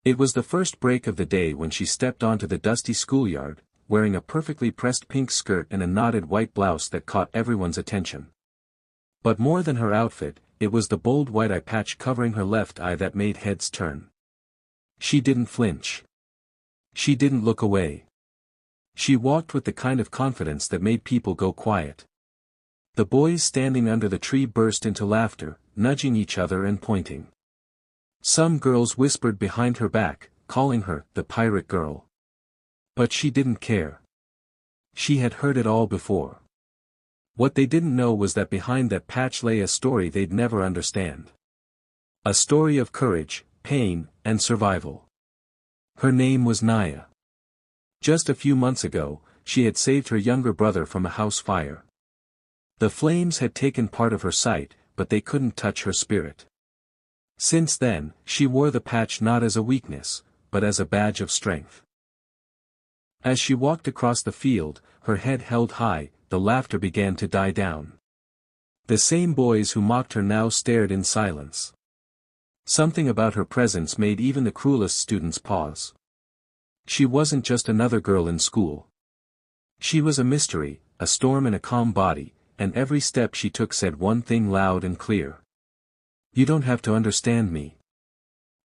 It was the first break of the day when she stepped onto the dusty schoolyard, wearing a perfectly pressed pink skirt and a knotted white blouse that caught everyone's attention. But more than her outfit, it was the bold white eye patch covering her left eye that made heads turn. She didn't flinch. She didn't look away. She walked with the kind of confidence that made people go quiet. The boys standing under the tree burst into laughter, nudging each other and pointing. Some girls whispered behind her back, calling her the pirate girl. But she didn't care. She had heard it all before. What they didn't know was that behind that patch lay a story they'd never understand. A story of courage, pain, and survival. Her name was Naya. Just a few months ago, she had saved her younger brother from a house fire. The flames had taken part of her sight, but they couldn't touch her spirit. Since then, she wore the patch not as a weakness, but as a badge of strength. As she walked across the field, her head held high, the laughter began to die down. The same boys who mocked her now stared in silence. Something about her presence made even the cruelest students pause. She wasn't just another girl in school. She was a mystery, a storm in a calm body, and every step she took said one thing loud and clear. You don't have to understand me.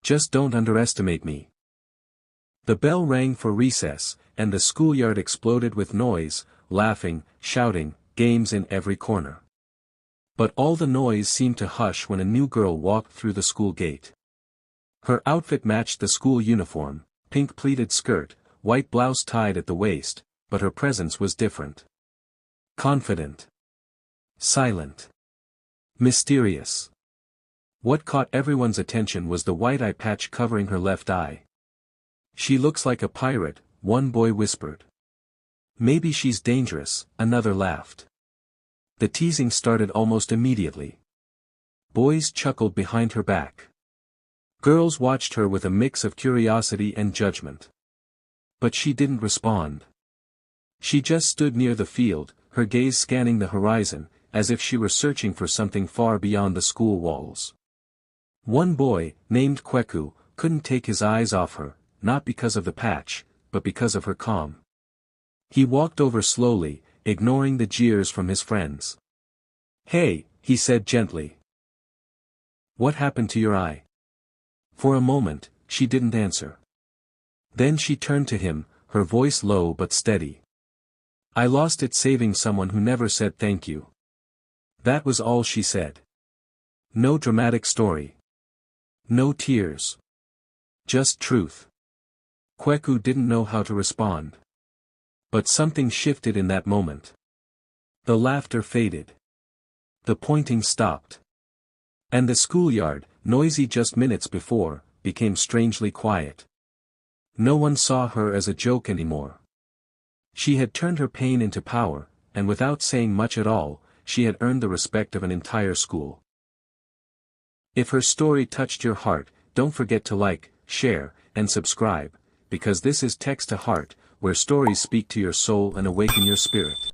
Just don't underestimate me. The bell rang for recess, and the schoolyard exploded with noise, laughing, shouting, games in every corner. But all the noise seemed to hush when a new girl walked through the school gate. Her outfit matched the school uniform, pink pleated skirt, white blouse tied at the waist, but her presence was different. Confident. Silent. Mysterious. What caught everyone's attention was the white eye patch covering her left eye. She looks like a pirate, one boy whispered. Maybe she's dangerous, another laughed. The teasing started almost immediately. Boys chuckled behind her back. Girls watched her with a mix of curiosity and judgment. But she didn't respond. She just stood near the field, her gaze scanning the horizon, as if she were searching for something far beyond the school walls. One boy, named Kweku, couldn't take his eyes off her, not because of the patch, but because of her calm. He walked over slowly, ignoring the jeers from his friends. "Hey," he said gently. "What happened to your eye?" For a moment, she didn't answer. Then she turned to him, her voice low but steady. "I lost it saving someone who never said thank you." That was all she said. No dramatic story. No tears. Just truth. Kweku didn't know how to respond. But something shifted in that moment. The laughter faded. The pointing stopped. And the schoolyard, noisy just minutes before, became strangely quiet. No one saw her as a joke anymore. She had turned her pain into power, and without saying much at all, she had earned the respect of an entire school. If her story touched your heart, don't forget to like, share, and subscribe, because this is Text to Heart, where stories speak to your soul and awaken your spirit.